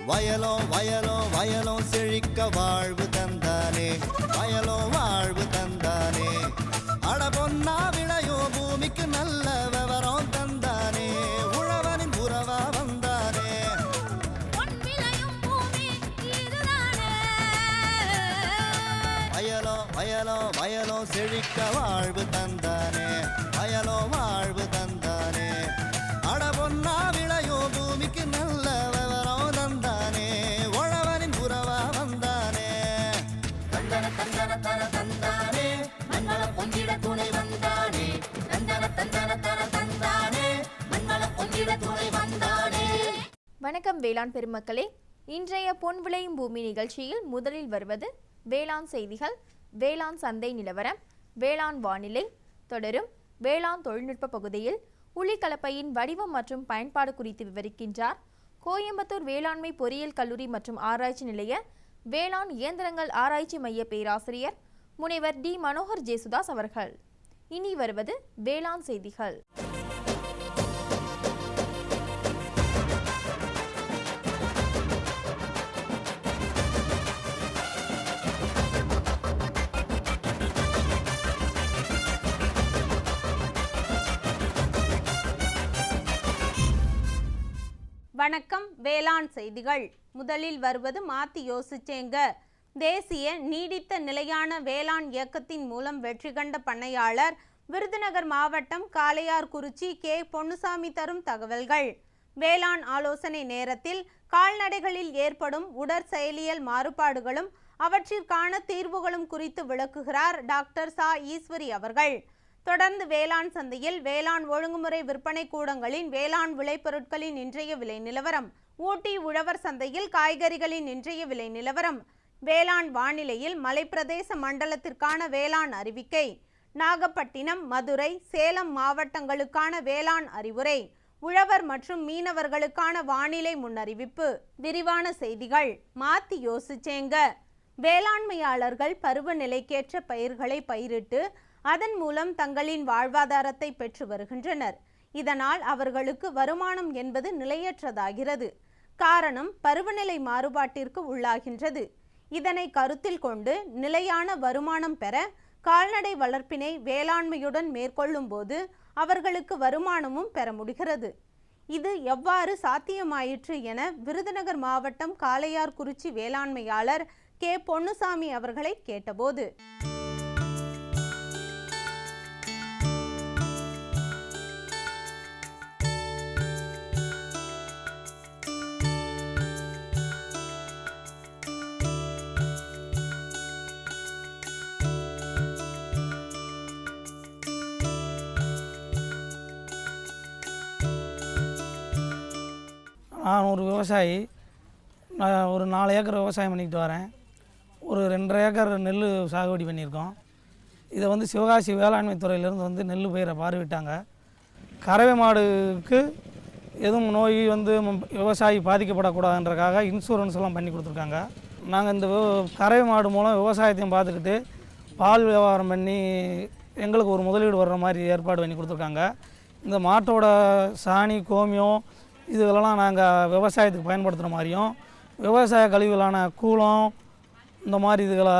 வயலோ வயலோ வயலோ செழிக்க வாழ்வு தந்தானே, வயலோ வாழ்வு தந்தானே. அட பொன்னா விளையோ பூமிக்கு நல்ல விவரம் தந்தானே, உழவனின் உறவா வந்தானே. வயலோ வயலோ வயலோ செழிக்க வாழ்வு தந்தானே, வயலோ வாழ்வு தந்தானே. அட பொன்னா விளையோ பூமிக்கு நல்ல விவரம் தந்தானே, உழவனின் உறவா வந்தானே. தந்தன தந்தன தன தந்தானே, மண்வள பொங்கிட துணை வந்தானே. தந்தன தந்தன தன தந்தானே, மண்வள பொங்கிட துணை வந்தானே. வணக்கம் வேளாண் பெருமக்களே, இன்றைய பொன் விளையும் பூமி நிகழ்ச்சியில் முதலில் வருவது வேளாண் செய்திகள், வேளாண் சந்தை நிலவரம், வேளாண் வானிலை. தொடரும் வேளாண் தொழில்நுட்ப பகுதியில் உளி கலப்பையின் வடிவம் மற்றும் பயன்பாடு குறித்து விவரிக்கின்றார் கோயம்புத்தூர் வேளாண்மை பொறியியல் கல்லூரி மற்றும் ஆராய்ச்சி நிலைய வேளாண் இயந்திரங்கள் ஆராய்ச்சி மைய பேராசிரியர் முனைவர் டி மனோகர் ஜேசுதாஸ் அவர்கள். இனி வருவது வேளாண் செய்திகள். வணக்கம். வேளாண் செய்திகள். முதலில் வருவது மாத்தி யோசிச்சேங்க. தேசிய நீடித்த நிலையான வேளாண் இயக்கத்தின் மூலம் வெற்றி கண்ட பண்ணையாளர் விருதுநகர் மாவட்டம் காளையார்குறிச்சி கே பொன்னுசாமி தரும் தகவல்கள். வேளாண் ஆலோசனை நேரத்தில் கால்நடைகளில் ஏற்படும் உடற்செயலியல் மாறுபாடுகளும் அவற்றிற்கான தீர்வுகளும் குறித்து விளக்குகிறார் டாக்டர் சா ஈஸ்வரி அவர்கள். தொடர்ந்து வேளாண் சந்தையில் வேளாண் ஒழுங்குமுறை விற்பனை கூடங்களின் வேளாண் விளைபொருட்களின் இன்றைய விலை நிலவரம், ஊட்டி உழவர் சந்தையில் காய்கறிகளின் இன்றைய விலை நிலவரம், வேளாண் வானிலையில் மலைப்பிரதேச மண்டலத்திற்கான வேளாண் அறிவிக்கை, நாகப்பட்டினம், மதுரை, சேலம் மாவட்டங்களுக்கான வேளாண் அறிவுரை, உழவர் மற்றும் மீனவர்களுக்கான வானிலை முன்னறிவிப்பு. விரிவான செய்திகள். மாத்தி யோசிச்சேங்க. வேளாண்மையாளர்கள் பருவநிலைக்கேற்ற பயிர்களை பயிரிட்டு அதன் மூலம் தங்களின் வாழ்வாதாரத்தை பெற்று வருகின்றனர். இதனால் அவர்களுக்கு வருமானம் என்பது நிலையற்றதாகிறது. காரணம் பருவநிலை மாறுபாட்டிற்கு உள்ளாகின்றது. இதனை கருத்தில் கொண்டு நிலையான வருமானம் பெற கால்நடை வளர்ப்பினை வேளாண்மையுடன் மேற்கொள்ளும் போது அவர்களுக்கு வருமானமும் பெற முடிகிறது. இது எவ்வாறு சாத்தியமாயிற்று என விருதுநகர் மாவட்டம் காளையார்குறிச்சி வேளாண்மையாளர் கே பொன்னுசாமி அவர்களை கேட்டபோது, நான் ஒரு விவசாயி. நான் ஒரு 4 ஏக்கர் விவசாயம் பண்ணிக்கிட்டு வரேன். ஒரு 2.5 ஏக்கர் நெல் சாகுபடி பண்ணியிருக்கோம். இதை வந்து சிவகாசி வேளாண்மை துறையிலேருந்து வந்து நெல் பயிரை பார்வையிட்டாங்க. கறவை மாடுக்கு எதுவும் நோய் வந்து விவசாயி பாதிக்கப்படக்கூடாதுன்றக்காக இன்சூரன்ஸ் எல்லாம் பண்ணி கொடுத்துருக்காங்க. நாங்கள் இந்த கறவை மாடு மூலம் விவசாயத்தையும் பார்த்துக்கிட்டு பால் வியாபாரம் பண்ணி எங்களுக்கு ஒரு முதலீடு வர்ற மாதிரி ஏற்பாடு பண்ணி கொடுத்துருக்காங்க. இந்த மாட்டோட சாணி, கோமியம் இதுகளெல்லாம் நாங்கள் விவசாயத்துக்கு பயன்படுத்துகிற மாதிரியும், விவசாய கழிவுகளான கூலம் இந்த மாதிரி இதுகளை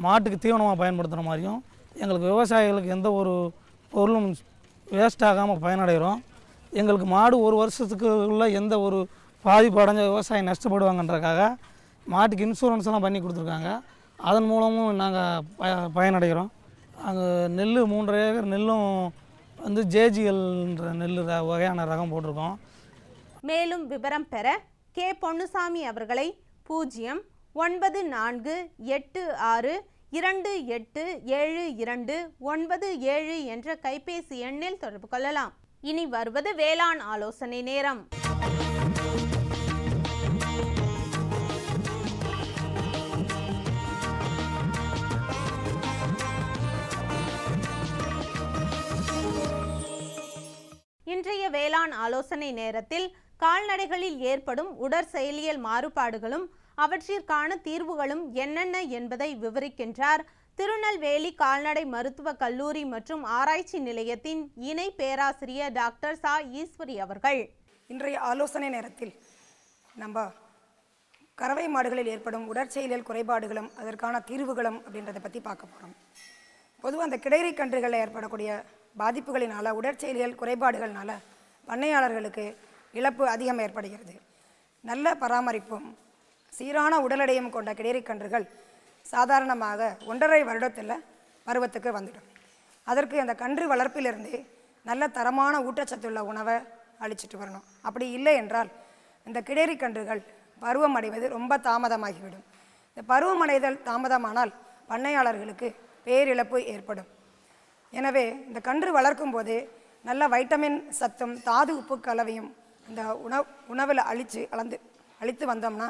மாட்டுக்கு தீவனமாக பயன்படுத்துகிற மாதிரியும் எங்களுக்கு விவசாயிகளுக்கு எந்த ஒரு பொருளும் வேஸ்ட் ஆகாமல் பயனடைகிறோம். எங்களுக்கு மாடு ஒரு வருஷத்துக்கு உள்ள எந்த ஒரு பாதிப்பு அடைஞ்ச விவசாயம் நஷ்டப்படுவாங்கன்றக்காக மாட்டுக்கு இன்சூரன்ஸ் எல்லாம் பண்ணி கொடுத்துருக்காங்க. அதன் மூலமும் நாங்கள் பயனடைகிறோம். அங்கே நெல் 3.5 ஏக்கர் நெல்லும் வந்து ஜேஜிஎல்ன்ற நெல் வகையான ரகம் போட்டிருக்கோம். மேலும் விவரம் பெற கே பொன்னுசாமி அவர்களை 09486287297 என்ற கைபேசி எண்ணில் தொடர்பு கொள்ளலாம். இனி வருவது வேளாண் ஆலோசனை நேரம். இன்றைய வேளாண் ஆலோசனை நேரத்தில் கால்நடைகளில் ஏற்படும் உடற்செயலியல் மாறுபாடுகளும் அவற்றிற்கான தீர்வுகளும் என்னென்ன என்பதை விவரிக்கின்றார் திருநெல்வேலி கால்நடை மருத்துவ கல்லூரி மற்றும் ஆராய்ச்சி நிலையத்தின் இணை பேராசிரியர் டாக்டர் சா ஈஸ்வரி அவர்கள். இன்றைய ஆலோசனை நேரத்தில் நம்ம கறவை மாடுகளில் ஏற்படும் உடற்செயலியல் குறைபாடுகளும் அதற்கான தீர்வுகளும் அப்படின்றத பற்றி பார்க்க போகிறோம். பொதுவாக அந்த கிடைரி கன்றுகளில் ஏற்படக்கூடிய பாதிப்புகளினால் உடற்செயலியல் குறைபாடுகள்னால பண்ணையாளர்களுக்கு இழப்பு அதிகம் ஏற்படுகிறது. நல்ல பராமரிப்பும் சீரான உடல் எடையும் கொண்ட கிடைரி கன்றுகள் சாதாரணமாக 1.5 வருடத்தில் பருவத்துக்கு வந்துடும். அதற்கு அந்த கன்று வளர்ப்பிலிருந்து நல்ல தரமான ஊட்டச்சத்துள்ள உணவை அளிச்சிட்டு வரணும். அப்படி இல்லை என்றால் இந்த கிடைரி கன்றுகள் பருவம் அடைவது ரொம்ப தாமதமாகிவிடும். இந்த பருவமடைதல் தாமதமானால் பண்ணையாளர்களுக்கு பேரிழப்பு ஏற்படும். எனவே இந்த கன்று வளர்க்கும் போது நல்ல வைட்டமின் சத்தும் தாது உப்பு கலவையும் இந்த உணவில் அளித்து வந்தோம்னா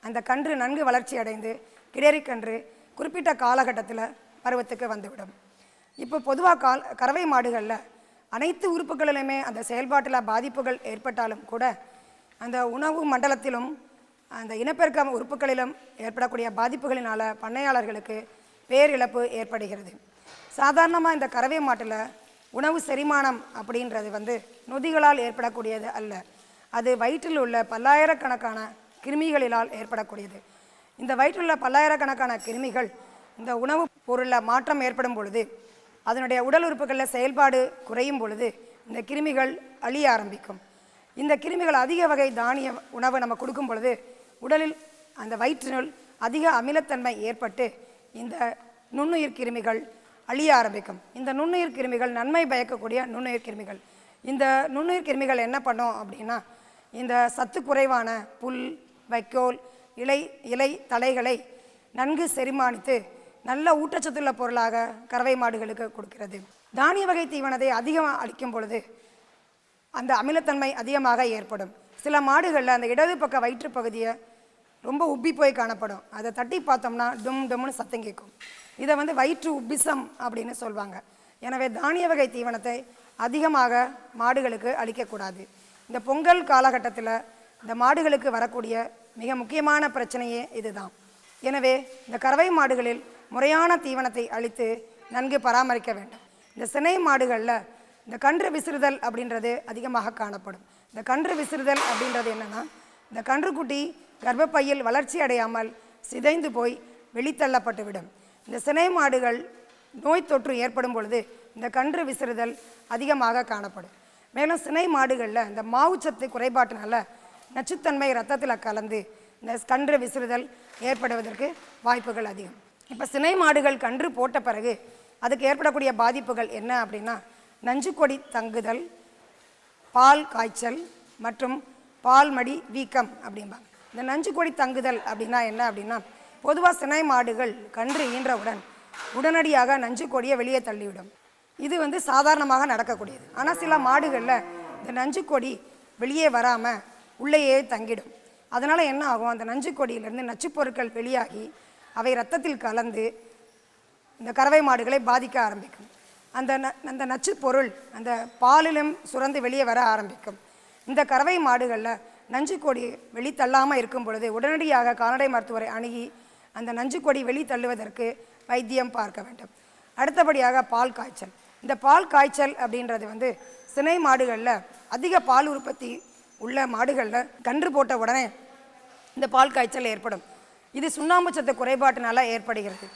அந்த கன்று நன்கு வளர்ச்சி அடைந்து கிடைரி கன்று குறிப்பிட்ட காலகட்டத்தில் பருவத்துக்கு வந்துவிடும். இப்போ பொதுவாக கறவை மாடுகளில் அனைத்து உறுப்புகளிலுமே அந்த செயல்பாட்டில் பாதிப்புகள் ஏற்பட்டாலும் கூட அந்த உணவு மண்டலத்திலும் அந்த இனப்பெருக்க உறுப்புகளிலும் ஏற்படக்கூடிய பாதிப்புகளினால் பண்ணையாளர்களுக்கு பேரிழப்பு ஏற்படுகிறது. சாதாரணமாக இந்த கறவை மாட்டில் உணவு செரிமானம் அப்படின்றது நொதிகளால் ஏற்படக்கூடியது அல்ல. அது வயிற்றில் உள்ள பல்லாயிரக்கணக்கான கிருமிகளினால் ஏற்படக்கூடியது. இந்த வயிற்றில் உள்ள பல்லாயிரக்கணக்கான கிருமிகள் இந்த உணவுப் பொருளில் மாற்றம் ஏற்படும் பொழுது அதனுடைய உடல் உறுப்புகளில் செயல்பாடு குறையும் பொழுது இந்த கிருமிகள் அழிய ஆரம்பிக்கும். இந்த கிருமிகள் அதிக வகை தானிய உணவை நம்ம கொடுக்கும் பொழுது உடலில் அந்த வயிற்றினுள் அதிக அமிலத்தன்மை ஏற்பட்டு இந்த நுண்ணுயிர் கிருமிகள் அழிய ஆரம்பிக்கும். இந்த நுண்ணுயிர் கிருமிகள் நன்மை பயக்கக்கூடிய நுண்ணுயிர் கிருமிகள். இந்த நுண்ணுயிர் கிருமிகள் என்ன பண்ணோம் அப்படின்னா இந்த சத்து குறைவான புல், வைக்கோல், இலை தழைகளை நன்கு செரிமானித்து நல்ல ஊட்டச்சத்துள்ள பொருளாக கறவை மாடுகளுக்கு கொடுக்கிறது. தானிய வகை தீவனத்தை அதிகமாக அளிக்கும் பொழுது அந்த அமிலத்தன்மை அதிகமாக ஏற்படும். சில மாடுகளில் அந்த இடது பக்க வயிற்று பகுதியை ரொம்ப உப்பி போய் காணப்படும். அதை தட்டி பார்த்தோம்னா டும் டம்னு சத்தம் கேட்கும். இதை வயிற்று உப்பிசம் அப்படின்னு சொல்லுவாங்க. எனவே தானிய வகை தீவனத்தை அதிகமாக மாடுகளுக்கு அளிக்கக்கூடாது. இந்த பொங்கல் காலகட்டத்தில் இந்த மாடுகளுக்கு வரக்கூடிய மிக முக்கியமான பிரச்சனையே இதுதான். எனவே இந்த கறவை மாடுகளில் முறையான தீவனத்தை அளித்து நன்கு பராமரிக்க வேண்டும். இந்த சினை மாடுகளில் இந்த கன்று விசிறுதல் அப்படின்றது அதிகமாக காணப்படும். இந்த கன்று விசிறுதல் அப்படின்றது என்னென்னா இந்த கன்றுக்குட்டி கர்ப்பப்பையில் வளர்ச்சி அடையாமல் சிதைந்து போய் வெளித்தள்ளப்பட்டுவிடும். இந்த சினை மாடுகள் நோய் தொற்று ஏற்படும் பொழுது இந்த கன்று விசிறுதல் அதிகமாக காணப்படும். மேலும் சினை மாடுகளில் இந்த மாவுச்சத்து குறைபாட்டினால நச்சுத்தன்மை இரத்தத்தில் கலந்து இந்த கன்று விசிறுதல் ஏற்படுவதற்கு வாய்ப்புகள் அதிகம். இப்போ சினை மாடுகள் கன்று போட்ட பிறகு அதுக்கு ஏற்படக்கூடிய பாதிப்புகள் என்ன அப்படின்னா நஞ்சுக்கொடி தங்குதல், பால் காய்ச்சல் மற்றும் பால்மடி வீக்கம் அப்படிம்பாங்க. இந்த நஞ்சுக்கொடி தங்குதல் அப்படின்னா என்ன அப்படின்னா பொதுவாக சினை மாடுகள் கன்று ஈன்றவுடன் உடனடியாக நஞ்சுக்கொடியை வெளியே தள்ளிவிடும். இது சாதாரணமாக நடக்கக்கூடியது. ஆனால் சில மாடுகளில் இந்த நஞ்சுக்கொடி வெளியே வராமல் உள்ளேயே தங்கிடும். அதனால் என்ன ஆகும், அந்த நஞ்சுக்கொடியிலிருந்து நச்சுப்பொருட்கள் வெளியாகி அவை இரத்தத்தில் கலந்து இந்த கறவை மாடுகளை பாதிக்க ஆரம்பிக்கும். அந்த நச்சு பொருள் அந்த பாலிலும் சுரந்து வெளியே வர ஆரம்பிக்கும். இந்த கறவை மாடுகளில் நஞ்சுக்கொடி வெளித்தள்ளாமல் இருக்கும் பொழுது உடனடியாக கால்நடை மருத்துவரை அணுகி அந்த நஞ்சுக்கொடி வெளித்தள்ளுவதற்கு வைத்தியம் பார்க்க வேண்டும். அடுத்தபடியாக பால் காய்ச்சல். இந்த பால் காய்ச்சல் அப்படின்றது சினை மாடுகளில் அதிக பால் உற்பத்தி உள்ள மாடுகளில் கன்று போட்ட உடனே இந்த பால் காய்ச்சல் ஏற்படும். இது சுண்ணாம்பு சத்து குறைபாட்டினால ஏற்படுகிறது.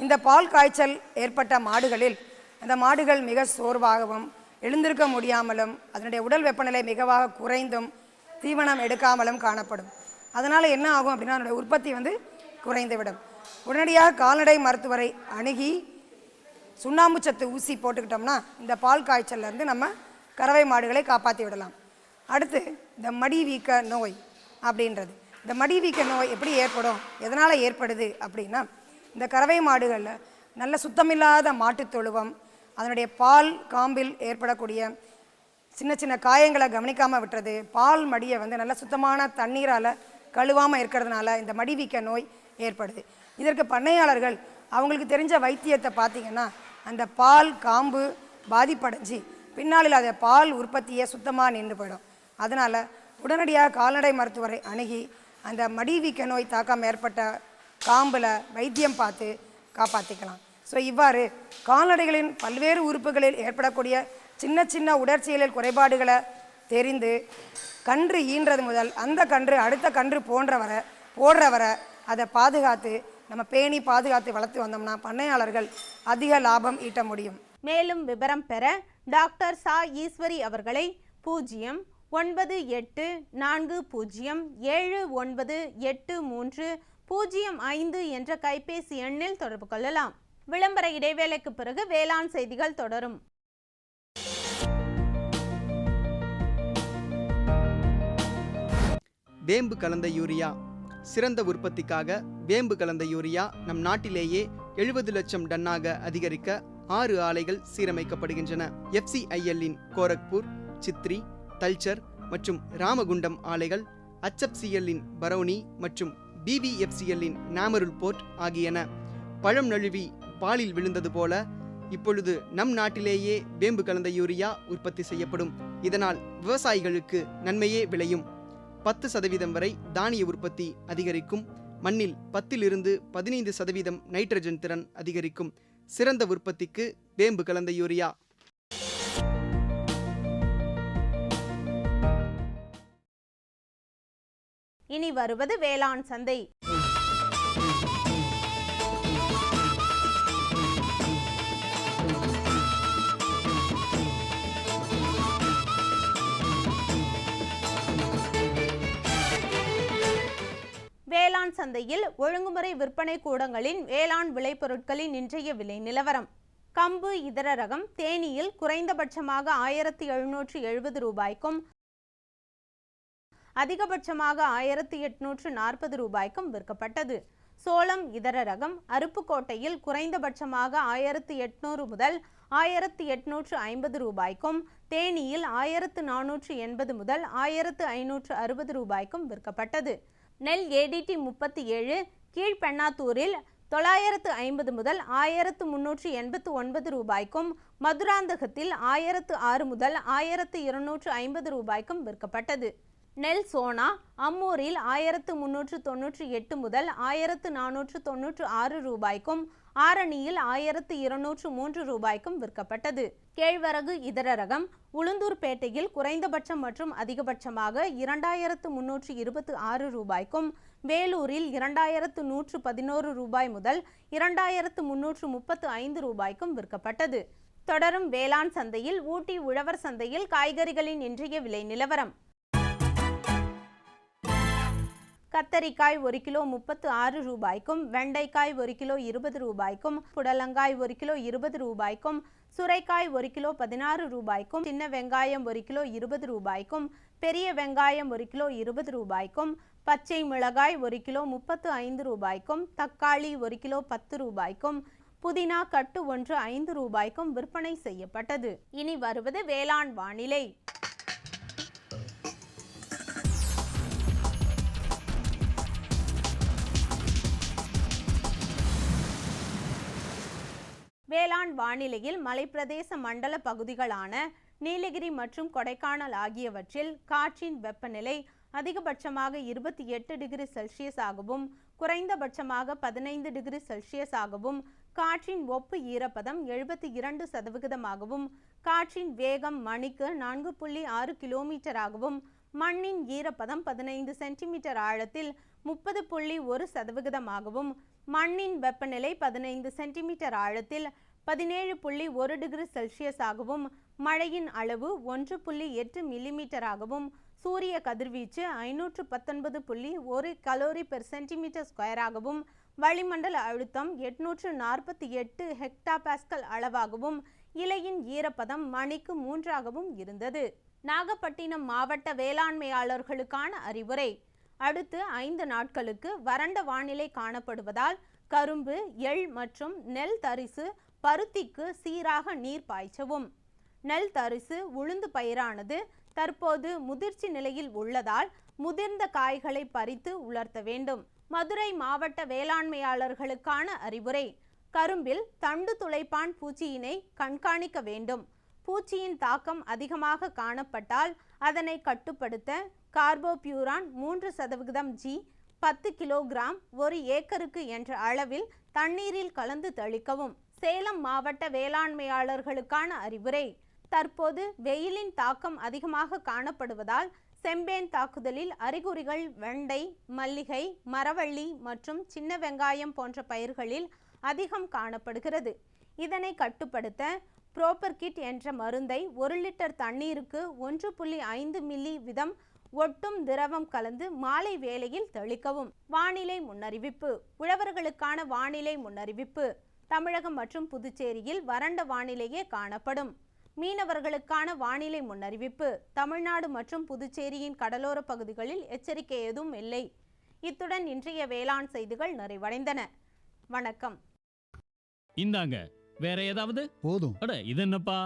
இந்த பால் காய்ச்சல் ஏற்பட்ட மாடுகளில் அந்த மாடுகள் மிக சோர்வாகவும் எழுந்திருக்க முடியாமலும் அதனுடைய உடல் வெப்பநிலை மிகவாக குறைந்தும் தீவனம் எடுக்காமலும் காணப்படும். அதனால் என்ன ஆகும் அப்படின்னா அதனுடைய உற்பத்தி குறைந்துவிடும். உடனடியாக கால்நடை மருத்துவரை அணுகி சுண்ணாம்பு சத்து ஊசி போட்டுக்கிட்டோம்னா இந்த பால் காய்ச்சல்லேருந்து நம்ம கறவை மாடுகளை காப்பாற்றி விடலாம். அடுத்து இந்த மடி வீக்க நோய் அப்படின்றது. இந்த மடி வீக்க நோய் எப்படி ஏற்படும், எதனால் ஏற்படுது அப்படின்னா இந்த கறவை மாடுகளில் நல்ல சுத்தமில்லாத மாட்டுத் தொழுவம், அதனுடைய பால் காம்பில் ஏற்படக்கூடிய சின்ன சின்ன காயங்களை கவனிக்காமல் விட்டுறது, பால் மடியை நல்ல சுத்தமான தண்ணீரால் கழுவாமல் இருக்கிறதுனால இந்த மடி வீக்க நோய் ஏற்படுது. இதற்கு பண்ணையாளர்கள் அவங்களுக்கு தெரிஞ்ச வைத்தியத்தை பார்த்திங்கன்னா அந்த பால் காம்பு பாதிப்படைஞ்சி பின்னாளில் அதை பால் உற்பத்தியை சுத்தமாக நின்று போயிடும். அதனால் உடனடியாக கால்நடை மருத்துவரை அணுகி அந்த மடி வீக்க நோய் தாக்கம் ஏற்பட்ட காம்பில் வைத்தியம் பார்த்து காப்பாற்றிக்கலாம். ஸோ இவ்வாறு கால்நடைகளின் பல்வேறு உறுப்புகளில் ஏற்படக்கூடிய சின்ன சின்ன உடற்செயலில் குறைபாடுகளை தெரிந்து கன்று ஈன்றது முதல் அந்த கன்று அடுத்த கன்று போன்ற வரை போடுறவரை அதை பாதுகாத்து நம்ம பேணி பாதுகாத்து வளர்த்து வந்தோம்னா பண்ணையாளர்கள் அதிக லாபம் ஈட்ட முடியும். மேலும் விவரம் பெற டாக்டர் சா ஈஸ்வரி அவர்களை 09840798305 என்ற கைபேசி எண்ணில் தொடர்பு கொள்ளலாம். விளம்பர இடைவேளைக்கு பிறகு வேளாண் செய்திகள் தொடரும். வேம்பு கலந்த யூரியா. சிறந்த உற்பத்திக்காக வேம்பு கலந்த யூரியா நம் நாட்டிலேயே 70 லட்சம் டன்னாக அதிகரிக்க 6 ஆலைகள் சீரமைக்கப்படுகின்றன. FCIL-இன் கோரக்பூர், சித்ரி, தல்ச்சர் மற்றும் ராமகுண்டம் ஆலைகள், HFCL-இன் பரௌனி மற்றும் BVFCL-இன் நாமருல் போர்ட் ஆகியன. பழம் நழுவி பாலில் விழுந்தது போல இப்பொழுது நம் நாட்டிலேயே வேம்பு கலந்த யூரியா உற்பத்தி செய்யப்படும். இதனால் விவசாயிகளுக்கு நன்மையே விளையும். 10% வரை தானிய உற்பத்தி அதிகரிக்கும். மண்ணில் 10-15% நைட்ரஜன் திறன் அதிகரிக்கும். சிறந்த உற்பத்திக்கு வேம்பு கலந்த யூரியா. இனி வருவது வேளாண் சந்தை. வேளாண் சந்தையில் ஒழுங்குமுறை விற்பனை கூடங்களின் வேளாண் விளைபொருட்களின் இன்றைய விலை நிலவரம். கம்பு இதர ரகம் தேனியில் குறைந்தபட்சமாக 1770 ரூபாய்க்கும் அதிகபட்சமாக 1840 ரூபாய்க்கும் விற்கப்பட்டது. சோளம் இதர ரகம் அருப்புக்கோட்டையில் குறைந்தபட்சமாக 1800 முதல் 1850 ரூபாய்க்கும் தேனியில் 1480 முதல் 1560 ரூபாய்க்கும் விற்கப்பட்டது. நெல் ADT 37 கீழ்பெண்ணாத்தூரில் 950 முதல் 1389 ரூபாய்க்கும் மதுராந்தகத்தில் 1006 முதல் 1250 ரூபாய்க்கும் விற்கப்பட்டது. நெல் சோனா அம்மூரில் 1398 முதல் 1496 ரூபாய்க்கும் ஆரணியில் 1203 ரூபாய்க்கும் விற்கப்பட்டது. கேழ்வரகு இதர ரகம் உளுந்தூர்பேட்டையில் குறைந்தபட்சம் மற்றும் அதிகபட்சமாக 2326 ரூபாய்க்கும் வேலூரில் 2111 ரூபாய் முதல் 2335 ரூபாய்க்கும் விற்கப்பட்டது. தொடரும் வேளாண் சந்தையில் ஊட்டி உழவர் சந்தையில் காய்கறிகளின் இன்றைய விலை நிலவரம். கத்தரிக்காய் 1 கிலோ 36 ரூபாய்க்கும், வெண்டைக்காய் 1 கிலோ 20 ரூபாய்க்கும், புடலங்காய் 1 கிலோ 20 ரூபாய்க்கும், சுரைக்காய் 1 கிலோ 16 ரூபாய்க்கும், சின்ன வெங்காயம் 1 கிலோ 20 ரூபாய்க்கும், பெரிய வெங்காயம் 1 கிலோ 20 ரூபாய்க்கும், பச்சை மிளகாய் 1 கிலோ 35 ரூபாய்க்கும், தக்காளி 1 கிலோ 10 ரூபாய்க்கும், புதினா கட்டு 1 5 ரூபாய்க்கும் விற்பனை செய்யப்பட்டது. இனி வருவது வேளாண் வானிலை. வேளாண் வானிலையில் மலைப்பிரதேச மண்டல பகுதிகளான நீலகிரி மற்றும் கொடைக்கானல் ஆகியவற்றில் காற்றின் வெப்பநிலை அதிகபட்சமாக 28 டிகிரி செல்சியஸ் ஆகவும் குறைந்தபட்சமாக 15 டிகிரி செல்சியஸ் ஆகவும், காற்றின் ஒப்பு ஈரப்பதம் 72% காற்றின் வேகம் மணிக்கு 4.6 கிலோமீட்டராகவும், மண்ணின் ஈரப்பதம் 15 சென்டிமீட்டர் ஆழத்தில் 30.1% மண்ணின் வெப்பநிலை 15 சென்டிமீட்டர் ஆழத்தில் 17.1 டிகிரி செல்சியஸ் ஆகவும், மழையின் அளவு 1.8 மில்லிமீட்டராகவும், சூரிய கதிர்வீச்சு 519.1 கலோரி பெர் சென்டிமீட்டர் ஸ்கொயராகவும், வளிமண்டல அழுத்தம் 848 ஹெக்டாபாஸ்கல் அளவாகவும், இலையின் ஈரப்பதம் மணிக்கு 3ஆகவும் இருந்தது. நாகப்பட்டினம் மாவட்ட வேளாண்மையாளர்களுக்கான அறிவுரை. அடுத்து 5 நாட்களுக்கு வறண்ட வானிலை காணப்படுவதால் கரும்பு, எள் மற்றும் நெல் தரிசு, பருத்திக்கு சீராக நீர் பாய்ச்சவும். நெல் தரிசு, உளுந்து பயிரானது தற்போது முதிர்ச்சி நிலையில் உள்ளதால் முதிர்ந்த காய்களை பறித்து உலர்த்த வேண்டும். மதுரை மாவட்ட வேளாண்மையாளர்களுக்கான அறிவுரை. கரும்பில் தண்டு துளைப்பான் பூச்சியினை கண்காணிக்க வேண்டும். பூச்சியின் தாக்கம் அதிகமாக காணப்பட்டால் அதனை கட்டுப்படுத்த கார்போபியூரான் 3% G 10 கிலோகிராம் 1 ஏக்கருக்கு என்ற அளவில் தண்ணீரில் கலந்து தெளிக்கவும். சேலம் மாவட்ட வேளாண்மையாளர்களுக்கான அறிவுரை. தற்போது வெயிலின் தாக்கம் அதிகமாக காணப்படுவதால் செம்பேன் தாக்குதலில் அறிகுறிகள் வெண்டை, மல்லிகை, மரவள்ளி மற்றும் சின்ன வெங்காயம் போன்ற பயிர்களில் அதிகம் காணப்படுகிறது. இதனை கட்டுப்படுத்த புரோபர்கிட் என்ற மருந்தை 1 லிட்டர் தண்ணீருக்கு 1.5 மில்லி வீதம் ஒட்டும் திரவம் கலந்து மாலை வேளையில் தெளிக்கவும். வானிலை முன்னறிவிப்பு. உழவர்களுக்கான வானிலை முன்னறிவிப்பு. தமிழகம் மற்றும் புதுச்சேரியில் வறண்ட வானிலையே காணப்படும். மீனவர்களுக்கான வானிலை முன்னறிவிப்பு. தமிழ்நாடு மற்றும் புதுச்சேரியின் கடலோர பகுதிகளில் எச்சரிக்கை எதுவும் இல்லை. இத்துடன் இன்றைய வேளாண் செய்திகள் நிறைவடைந்தன. வணக்கம். இந்தாங்க, வேற ஏதாவது? போதும். அட, இது என்னப்பா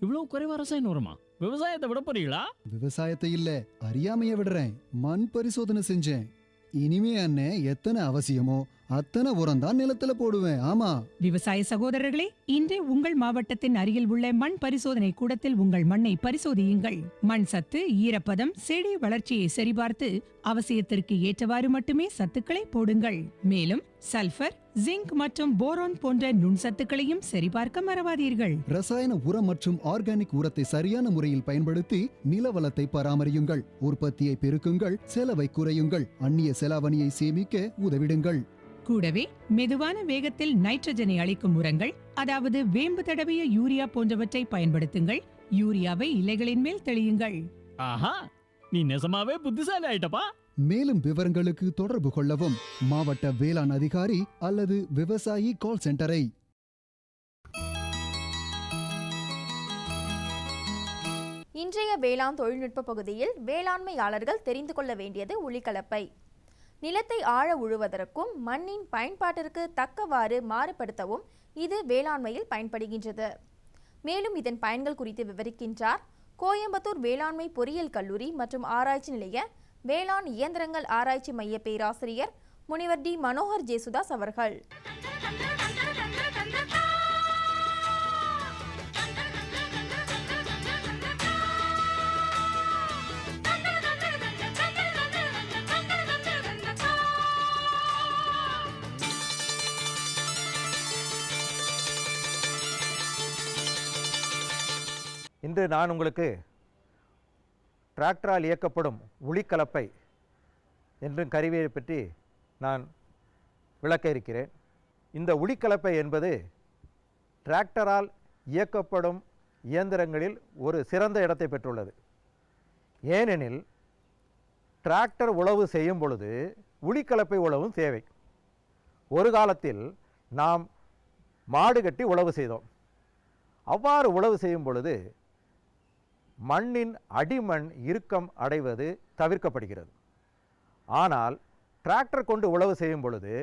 இவ்வளவு குறைவா ரசாயன உரமா? விவசாயத்தை விட போறீங்களா? விவசாயத்தை இல்ல, அறியாமைய விடுறேன். மண் பரிசோதனை செஞ்சேன். இனிமே அண்ணே எத்தனை அவசியமோ அத்தனை உரம் தான் நிலத்துல போடுவேன். ஆமா விவசாய சகோதரர்களே, இன்றே உங்கள் மாவட்டத்தின் அருகில் உள்ள மண் பரிசோதனை கூடத்தில் உங்கள் மண்ணை பரிசோதியுங்கள். மண் சத்து, ஈரப்பதம், செடி வளர்ச்சியை சரிபார்த்து அவசியத்திற்கு ஏற்றவாறு மட்டுமே சத்துக்களை போடுங்கள். மேலும் சல்பர், ஜிங்க் மற்றும் போரான் போன்ற நுண்சத்துக்களையும் சரிபார்க்க மறவாதீர்கள். ரசாயன உரம் மற்றும் ஆர்கானிக் உரத்தை சரியான முறையில் பயன்படுத்தி நிலவளத்தை பராமரியுங்கள். உற்பத்தியை பெருக்குங்கள், செலவை குறையுங்கள், அந்நிய செலாவணியை சேமிக்க உதவிடுங்கள். கூடவே மெதுவான வேகத்தில் நைட்ரஜனை அளிக்கும் உரங்கள், அதாவது வேம்பு தடவிய யூரியா போன்றவற்றை பயன்படுத்துங்கள். யூரியாவை இலைகளின் மேல் தெளியுங்கள். ஆஹா, நீ நெசமாவே புத்திசாலி ஆயிட்டப்பா. மேலும் விவரங்களுக்கு தொடர்பு கொள்ளவும் மாவட்ட வேளாண் அதிகாரி அல்லது விவசாயி கால் சென்டரை. இன்றைய வேளாண் தொழில்நுட்ப பகுதியில் வேளாண்மையாளர்கள் தெரிந்து கொள்ள வேண்டியது உளிக்கலப்பை. நிலத்தை ஆழ உழுவதற்கும் மண்ணின் பயன்பாட்டிற்கு தக்கவாறு மாறுபடுத்தவும் இது வேளாண்மையில் பயன்படுகின்றது. மேலும் இதன் பயன்கள் குறித்து விவரிக்கின்றார் கோயம்புத்தூர் வேளாண்மை பொறியியல் கல்லூரி மற்றும் ஆராய்ச்சி நிலைய வேளாண் இயந்திரங்கள் ஆராய்ச்சி மைய பேராசிரியர் முனிவர் டி. மனோகர் ஜேசுதாஸ் அவர்கள். இன்று நான் உங்களுக்கு டிராக்டரால் இயக்கப்படும் உளிக்கலப்பை என்றும் கருவியை பற்றி நான் விளக்க இருக்கிறேன். இந்த உளிக்கலப்பை என்பது டிராக்டரால் இயக்கப்படும் இயந்திரங்களில் ஒரு சிறந்த இடத்தை பெற்றுள்ளது. ஏனெனில் டிராக்டர் உழவு செய்யும் பொழுது உளிக்கலப்பை உழவும் தேவை. ஒரு காலத்தில் நாம் மாடு கட்டி உழவு செய்தோம். அவ்வாறு உழவு செய்யும் பொழுது மண்ணின் அடிமண் இறுக்கம் அடைவது தவிர்க்கப்படுகிறது. ஆனால் டிராக்டர் கொண்டு உழவு செய்யும் பொழுது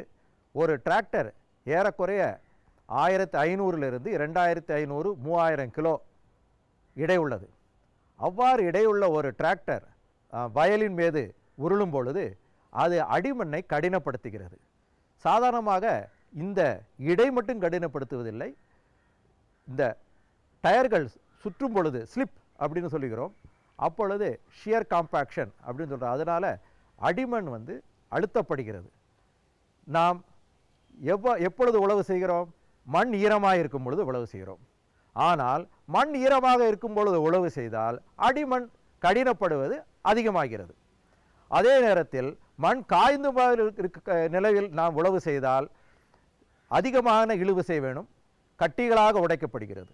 ஒரு டிராக்டர் ஏறக்குறைய 1500 2500 3000 கிலோ இடை உள்ளது. அவ்வாறு இடையுள்ள ஒரு டிராக்டர் வயலின் மீது உருளும் பொழுது அது அடிமண்ணை கடினப்படுத்துகிறது. சாதாரணமாக இந்த இடை மட்டும் கடினப்படுத்துவதில்லை, இந்த டயர்கள் சுற்றும் பொழுது ஸ்லிப் அப்படின்னு சொல்லுகிறோம். அப்பொழுது ஷியர் காம்பாக்ஷன் அப்படின்னு சொல்கிறோம். அதனால் அடிமண் அழுத்தப்படுகிறது. நாம் எப்பொழுது உழவு செய்கிறோம்? மண் ஈரமாக இருக்கும் பொழுது உழவு செய்கிறோம். ஆனால் மண் ஈரமாக இருக்கும் பொழுது உழவு செய்தால் அடிமண் கடினப்படுவது அதிகமாகிறது. அதே நேரத்தில் மண் காய்ந்து இருக்க நிலையில் நாம் உழவு செய்தால் அதிகமான இழுவிசை வேணும், கட்டிகளாக உடைக்கப்படுகிறது.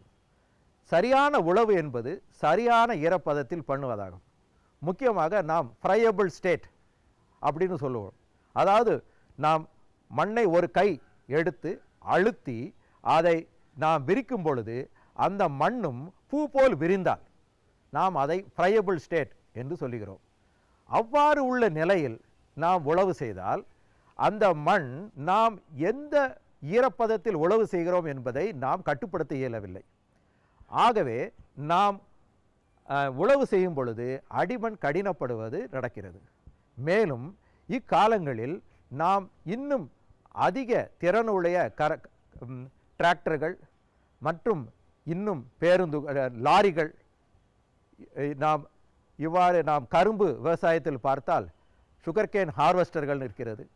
சரியான உழவு என்பது சரியான ஈரப்பதத்தில் பண்ணுவதாகும். முக்கியமாக நாம் ஃப்ரையபிள் ஸ்டேட் அப்படின்னு சொல்லுவோம். அதாவது நாம் மண்ணை ஒரு கை எடுத்து அழுத்தி அதை நாம் விரிக்கும் பொழுது அந்த மண்ணும் பூ போல் விரிந்தால் நாம் அதை ஃப்ரையபிள் ஸ்டேட் என்று சொல்லுகிறோம். அவ்வாறு உள்ள நிலையில் நாம் உழவு செய்தால் அந்த மண் நாம் எந்த ஈரப்பதத்தில் உழவு செய்கிறோம் என்பதை நாம் கட்டுப்படுத்த இயலவில்லை. ஆகவே நாம் உழவு செய்யும் பொழுது அடிமண் கடினப்படுவது நடக்கிறது. மேலும் இக்காலங்களில் நாம் இன்னும் அதிக திறனுடைய டிராக்டர்கள் மற்றும் இன்னும் பேருந்து லாரிகள், நாம் கரும்பு விவசாயத்தில் பார்த்தால் சுகர்கேன் ஹார்வெஸ்டர்கள் இருக்கிறது.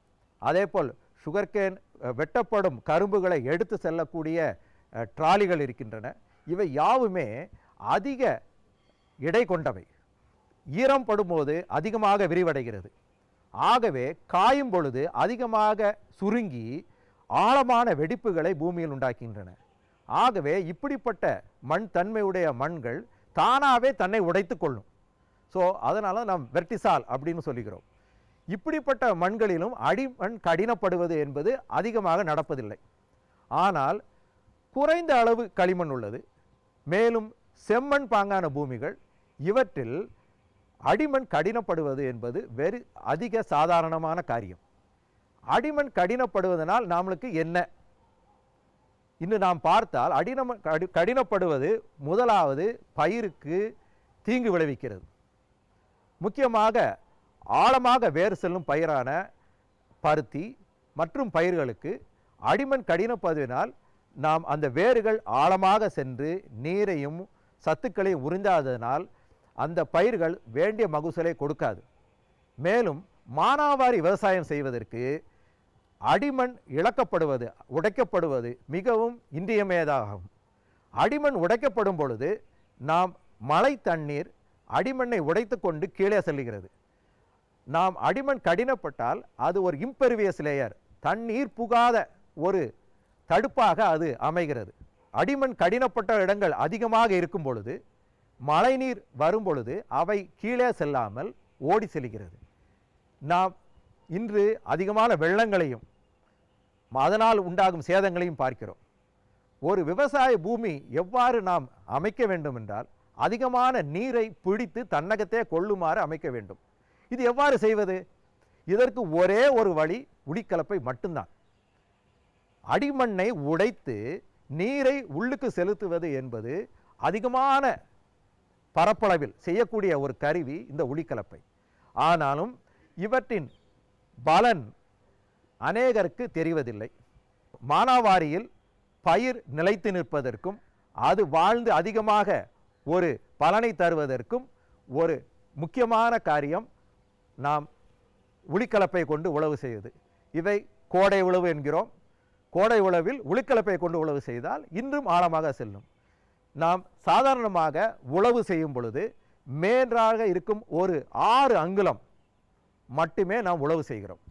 அதேபோல் சுகர்கேன் வெட்டப்படும் கரும்புகளை எடுத்து செல்லக்கூடிய ட்ராலிகள் இருக்கின்றன. இவை யாவுமே அதிக எடை கொண்டவை. ஈரம் படும்போது அதிகமாக விரிவடைகிறது. ஆகவே காயும் பொழுது அதிகமாக சுருங்கி ஆழமான வெடிப்புகளை பூமியில் உண்டாக்கின்றன. ஆகவே இப்படிப்பட்ட மண் தன்மையுடைய மண்கள் தானாகவே தன்னை உடைத்து கொள்ளும். ஸோ அதனால் நாம் வெர்டிசால் அப்படின்னு சொல்லுகிறோம். இப்படிப்பட்ட மண்களிலும் அடிமண் கடினப்படுவது என்பது அதிகமாக நடப்பதில்லை. ஆனால் குறைந்த அளவு களிமண் உள்ளது. மேலும் செம்மண் பாங்கான பூமிகள், இவற்றில் அடிமண் கடினப்படுவது என்பது வெறு அதிக சாதாரணமான காரியம். அடிமண் கடினப்படுவதனால் நம்மளுக்கு என்ன இன்னும் நாம் பார்த்தால், கடினப்படுவது முதலாவது பயிருக்கு தீங்கு விளைவிக்கிறது. முக்கியமாக ஆழமாக வேர் செல்லும் பயிரான பருத்தி மற்றும் பயிர்களுக்கு அடிமண் கடினப்படுவதனால் நாம் அந்த வேர்கள் ஆழமாக சென்று நீரையும் சத்துக்களையும் உறிஞ்சாததனால் அந்த பயிர்கள் வேண்டிய மகசூலை கொடுக்காது. மேலும் மானாவாரி விவசாயம் செய்வதற்கு அடிமண் இழக்கப்படுவது, உடைக்கப்படுவது மிகவும் இன்றியமையாததாகும். அடிமண் உடைக்கப்படும் பொழுது நாம் மழை தண்ணீர் அடிமண்ணை உடைத்து கொண்டு கீழே செல்லுகிறது. நாம் அடிமண் கடினப்பட்டால் அது ஒரு இம்பெர்வியஸ் லேயர், தண்ணீர் புகாத ஒரு தடுப்பாக அது அமைகிறது. அடிமண் கடினப்பட்ட இடங்கள் அதிகமாக இருக்கும் பொழுது மழை நீர் வரும் பொழுது அவை கீழே செல்லாமல் ஓடி செல்கிறது. நாம் இன்று அதிகமான வெள்ளங்களையும் அதனால் உண்டாகும் சேதங்களையும் பார்க்கிறோம். ஒரு விவசாய பூமி எவ்வாறு நாம் அமைக்க வேண்டும் என்றால், அதிகமான நீரை பிடித்து தன்னகத்தே கொள்ளுமாறு அமைக்க வேண்டும். இது எவ்வாறு செய்வது? இதற்கு ஒரே ஒரு வழி உளிக்கலப்பை மட்டும்தான். அடிமண்ணை உடைத்து நீரை உள்ளுக்கு செலுத்துவது என்பது அதிகமான பரப்பளவில் செய்யக்கூடிய ஒரு கருவி இந்த உளிக்கலப்பை. ஆனாலும் இவற்றின் பலன் அநேகருக்கு தெரிவதில்லை. மானாவாரியில் பயிர் நிலைத்து நிற்பதற்கும் அது வாழ்ந்து அதிகமாக ஒரு பலனை தருவதற்கும் ஒரு முக்கியமான காரியம் நாம் உளிக்கலப்பை கொண்டு உழவு செய்வது. இவை கோடை உழவு என்கிறோம். கோடை உழவில் உளிக்கலப்பை கொண்டு உழவு செய்தால் இன்னும் ஆழமாக செல்லும். நாம் சாதாரணமாக உழவு செய்யும் பொழுது மேன்றாக இருக்கும் ஒரு 6 அங்குலம் மட்டுமே நாம் உழவு செய்கிறோம்.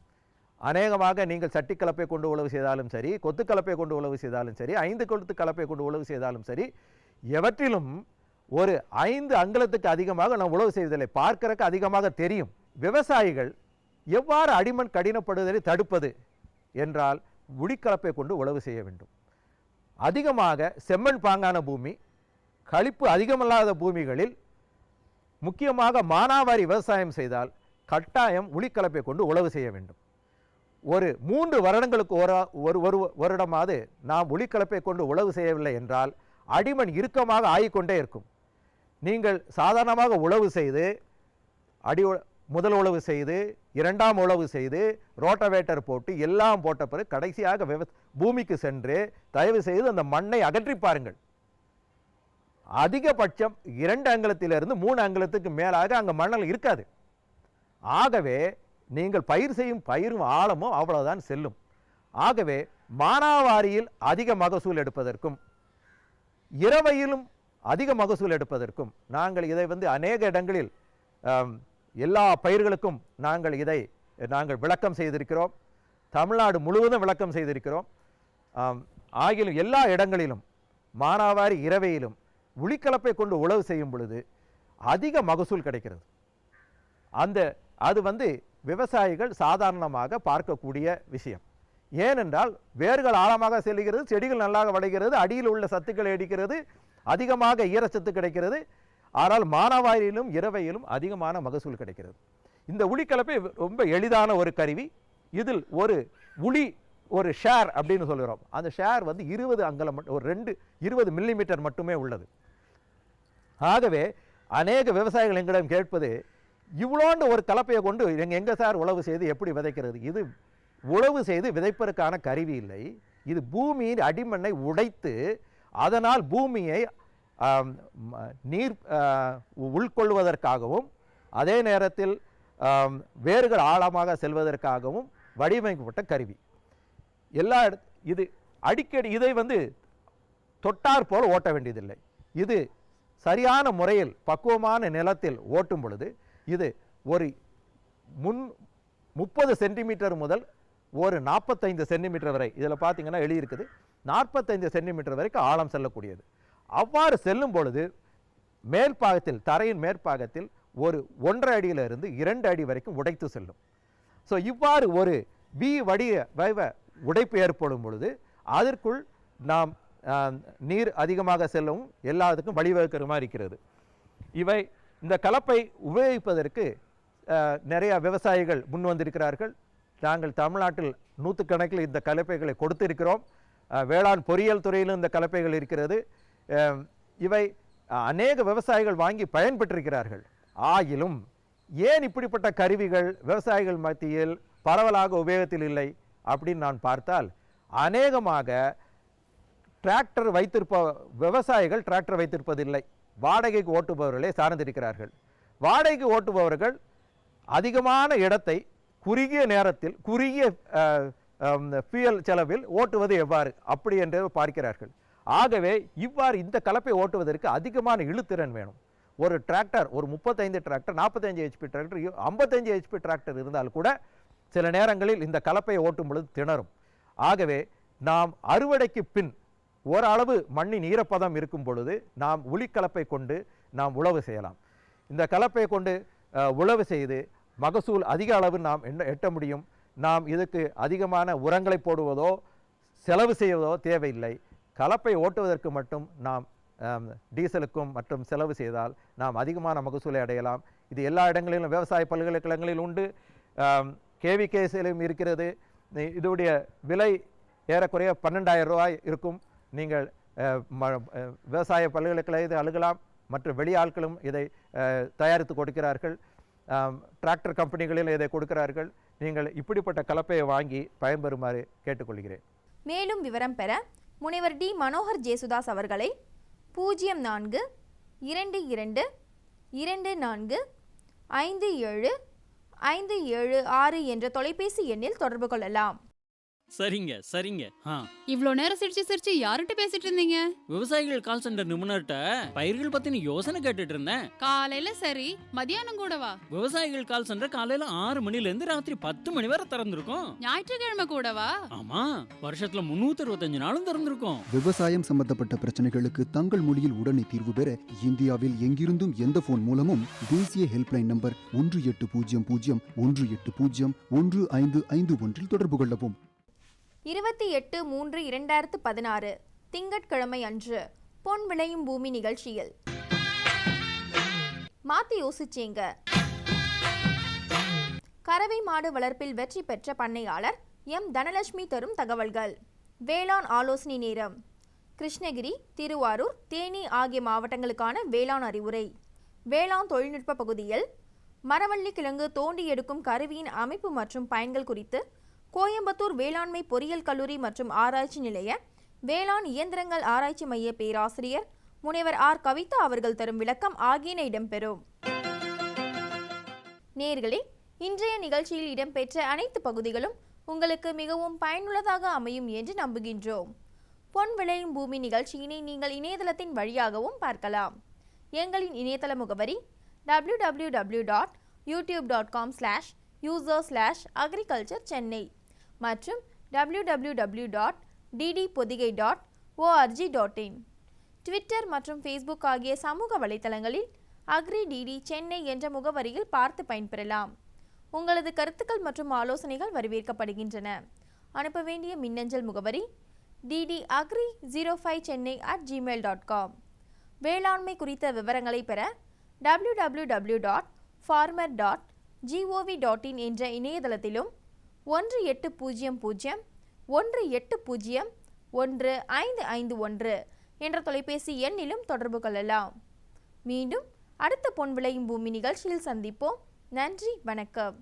அநேகமாக நீங்கள் சட்டி கலப்பை கொண்டு உழவு செய்தாலும் சரி, கொத்து கலப்பை கொண்டு உழவு செய்தாலும் சரி, 5 கொத்து கலப்பை கொண்டு உழவு செய்தாலும் சரி, எவற்றிலும் ஒரு 5 அங்குலத்துக்கு அதிகமாக நாம் உழவு செய்வதில்லை. பார்க்கறதுக்கு அதிகமாக தெரியும். விவசாயிகள் எவ்வாறு அடிமண் கடினப்படுவதை தடுப்பது என்றால் உளிக்கலப்பை கொண்டு உழவு செய்ய வேண்டும். அதிகமாக செம்மண் பாங்கான பூமி, களிப்பு அதிகமல்லாத பூமிகளில் முக்கியமாக மானாவாரி விவசாயம் செய்தால் கட்டாயம் உளிக்கலப்பை கொண்டு உழவு செய்ய வேண்டும். ஒரு 3 வருடங்களுக்கு ஒரு வருடமாவது நாம் உளிக்கலப்பை கொண்டு உழவு செய்யவில்லை என்றால் அடிமண் இறுக்கமாக ஆகிக்கொண்டே இருக்கும். நீங்கள் சாதாரணமாக உழவு செய்து முதல் உழவு செய்து, 2ஆம் உழவு செய்து, ரோட்டவேட்டர் போட்டு எல்லாம் போட்ட பிறகு கடைசியாக பூமிக்கு சென்று தயவு செய்து அந்த மண்ணை அகற்றி பாருங்கள். அதிகபட்சம் 2 அங்குலத்திலிருந்து 3 அங்குலத்துக்கு மேலாக அங்கே மணல் இருக்காது. ஆகவே நீங்கள் பயிர் செய்யும் பயிரும் ஆழமும் அவ்வளவுதான் செல்லும். ஆகவே மானாவாரியில் அதிக மகசூல் எடுப்பதற்கும் இரவையிலும் அதிக மகசூல் எடுப்பதற்கும் நாங்கள் இதை அநேக இடங்களில் எல்லா பயிர்களுக்கும் நாங்கள் விளக்கம் செய்திருக்கிறோம். தமிழ்நாடு முழுவதும் விளக்கம் செய்திருக்கிறோம். ஆகிலும் எல்லா இடங்களிலும் மானாவாரி இரவையிலும் உளிக்கலப்பை கொண்டு உழவு செய்யும் பொழுது அதிக மகசூல் கிடைக்கிறது. அது விவசாயிகள் சாதாரணமாக பார்க்கக்கூடிய விஷயம். ஏனென்றால் வேர்கள் ஆழமாக செல்கிறது, செடிகள் நல்லாக வளைகிறது, அடியில் உள்ள சத்துக்களை எடுக்கிறது, அதிகமாக ஈரச்சத்து கிடைக்கிறது. ஆனால் மானாவாரியிலும் இரவையிலும் அதிகமான மகசூல் கிடைக்கிறது. இந்த உளிக்கலப்பை ரொம்ப எளிதான ஒரு கருவி. இதில் ஒரு ஷேர் அப்படின்னு சொல்கிறோம். அந்த ஷேர் 20 அங்குலம், ஒரு 20 மில்லிமீட்டர் மட்டுமே உள்ளது. ஆகவே அநேக விவசாயிகள் எங்களிடம் கேட்பது, இவ்வளோண்டு ஒரு கலப்பையை கொண்டு எங்கே சார் உழவு செய்து எப்படி விதைக்கிறது? இது உழவு செய்து விதைப்பதற்கான கருவி இல்லை. இது பூமியின் அடிமண்ணை உடைத்து அதனால் பூமியை நீர் உள்கொள்வதற்காகவும் அதே நேரத்தில் வேர்கள் ஆழமாக செல்வதற்காகவும் வடிவமைக்கப்பட்ட கருவி. இது அடிக்கடி இதை தொட்டார் போல் ஓட்ட வேண்டியதில்லை. இது சரியான முறையில் பக்குவமான நிலத்தில் ஓட்டும் பொழுது இது ஒரு 30 சென்டிமீட்டர் முதல் ஒரு 45 சென்டிமீட்டர் வரை, இதில் பார்த்தீங்கன்னா எழுதியிருக்குது 45 சென்டிமீட்டர் வரைக்கும் ஆழம் செல்லக்கூடியது. அவ்வாறு செல்லும் பொழுது மேல்பாகத்தில், தரையின் மேற்பாகத்தில் ஒரு 1.5 அடியிலிருந்து 2 அடி வரைக்கும் உடைத்து செல்லும். ஸோ இவ்வாறு ஒரு வி வடிவ உடைப்பு ஏற்படும் பொழுது அதற்குள் நாம் நீர் அதிகமாக செல்லவும் எல்லாத்துக்கும் வழிவகுக்கிற மாதிரி இருக்கிறது. இவை இந்த கலப்பை உபயோகிப்பதற்கு நிறைய விவசாயிகள் முன் வந்திருக்கிறார்கள். நாங்கள் தமிழ்நாட்டில் 100கணக்கில் இந்த கலப்பைகளை கொடுத்திருக்கிறோம். வேளாண் பொறியியல் துறையிலும் இந்த கலப்பைகள் இருக்கிறது. இவை அநேக விவசாயிகள் வாங்கி பயன்பெற்றிருக்கிறார்கள். ஆகிலும் ஏன் இப்படிப்பட்ட கருவிகள் விவசாயிகள் மத்தியில் பரவலாக உபயோகத்தில் இல்லை அப்படின்னு நான் பார்த்தால், அநேகமாக டிராக்டர் விவசாயிகள் டிராக்டர் வைத்திருப்பதில்லை, வாடகைக்கு ஓட்டுபவர்களே சார்ந்திருக்கிறார்கள். வாடகைக்கு ஓட்டுபவர்கள் அதிகமான இடத்தை குறுகிய நேரத்தில் குறுகிய ஃபியூயல் செலவில் ஓட்டுவது எவ்வாறு அப்படி என்று பார்க்கிறார்கள். ஆகவே இவ்வாறு இந்த கலப்பை ஓட்டுவதற்கு அதிகமான இழுத்திறன் வேணும். ஒரு டிராக்டர், ஒரு 35 tractor, 45 HP tractor, 55 HP tractor இருந்தால் கூட சில நேரங்களில் இந்த கலப்பையை ஓட்டும் பொழுது திணறும். ஆகவே நாம் அறுவடைக்கு பின் ஓரளவு மண்ணின் ஈரப்பதம் இருக்கும் பொழுது நாம் உளிக்கலப்பை கொண்டு நாம் உழவு செய்யலாம். இந்த கலப்பையை கொண்டு உழவு செய்து மகசூல் அதிக அளவு நாம் எட்ட முடியும். நாம் இதுக்கு அதிகமான உரங்களை போடுவதோ செலவு செய்வதோ தேவையில்லை. கலப்பை ஓட்டுவதற்கு மட்டும் நாம் டீசலுக்கும் மற்றும் செலவு செய்தால் நாம் அதிகமான மகசூலை அடையலாம். இது எல்லா இடங்களிலும் விவசாய பல்கலைக்கழகங்களில் உண்டு, கேவிகேசிலும் இருக்கிறது. இதோடைய விலை ஏறக்குறைய 12,000 ரூபாய் இருக்கும். நீங்கள் விவசாய பல்கலைக்கழகத்தை அணுகலாம். மற்ற வெளி ஆட்களும் இதை தயாரித்து கொடுக்கிறார்கள். டிராக்டர் கம்பெனிகளில் இதை கொடுக்கிறார்கள். நீங்கள் இப்படிப்பட்ட கலப்பையை வாங்கி பயன்பெறுமாறு கேட்டுக்கொள்கிறேன். மேலும் விவரம் பெற முனைவர் டி. மனோகர் ஜேசுதாஸ் அவர்களை 0422245756 என்ற தொலைபேசி எண்ணில் தொடர்பு கொள்ளலாம். சரிங்க சரிங்க. இவ்ளோ நேரம் சிரிச்சு யார்கிட்ட பேசிட்டு இருந்தீங்க? விவசாயிகள் கால் சென்டர் நிபுணர்கிட்ட பயிர்கள் பத்தின யோசனை கேட்டுட்டு இருந்தேன். காலையில சரி, மதியானம் கூடவா? விவசாயிகள் கால் சென்டர் காலையில 6 மணில இருந்து ராத்திரி 10 மணி வரை திறந்திருக்கும். ஞாயிற்றுக்கிழமை கூடவா? ஆமா, வருஷத்துல 365 நாளும் திறந்திருக்கும். விவசாயம் சம்பந்தப்பட்ட பிரச்சனைகளுக்கு தங்கள் மொழியில் உடனே தீர்வு பெற இந்தியாவில் எங்கிருந்தும் எந்த போன் மூலமும் தேசிய ஹெல்ப்லைன் நம்பர் 1800-180-1551 தொடர்பு கொள்ளவும். 28/3/2016 திங்கட்கிழமை அன்று பொன் விளையும் பூமி நிகழ்ச்சியில் மாத்தி யோசிச்சேங்க. கறவை மாடு வளர்ப்பில் வெற்றி பெற்ற பண்ணையாளர் எம். தனலட்சுமி தரும் தகவல்கள். வேளாண் ஆலோசனை நேரம். கிருஷ்ணகிரி, திருவாரூர், தேனி ஆகிய மாவட்டங்களுக்கான வேளாண் அறிவுரை. வேளாண் தொழில்நுட்ப பகுதியில் மரவள்ளி கிழங்கு தோண்டி எடுக்கும் கருவியின் அமைப்பு மற்றும் பயன்கள் குறித்து கோயம்புத்தூர் வேளாண்மை பொறியியல் கல்லூரி மற்றும் ஆராய்ச்சி நிலைய வேளாண் இயந்திரங்கள் ஆராய்ச்சி மைய பேராசிரியர் முனைவர் ஆர். கவிதா அவர்கள் தரும் விளக்கம் ஆகியன இடம்பெறும். நேயர்களே, இன்றைய நிகழ்ச்சியில் இடம்பெற்ற அனைத்து பகுதிகளும் உங்களுக்கு மிகவும் பயனுள்ளதாக அமையும் என்று நம்புகின்றோம். பொன் விளையும் பூமி நிகழ்ச்சியினை நீங்கள் இணையதளத்தின் வழியாகவும் பார்க்கலாம். எங்களின் இணையதள முகவரி www.youtube.com/user/agriculture-chennai மற்றும் www.ddpodigai.org.in. ட்விட்டர் மற்றும் ஃபேஸ்புக் ஆகிய சமூக வலைத்தளங்களில் அக்ரி-டிடி சென்னை என்ற முகவரியில் பார்த்து பயன்பெறலாம். உங்களது கருத்துக்கள் மற்றும் ஆலோசனைகள் வரவேற்கப்படுகின்றன. அனுப்ப வேண்டிய மின்னஞ்சல் முகவரி ddagri05chennai@gmail.com. வேளாண்மை குறித்த விவரங்களை பெற www.farmer.gov.in என்ற இணையதளத்திலும் 1801801551 என்ற தொலைபேசி எண்ணிலும் தொடர்பு கொள்ளலாம். மீண்டும் அடுத்த பொன் விளையும் பூமி நிகழ்ச்சியில் சந்திப்போம். நன்றி, வணக்கம்.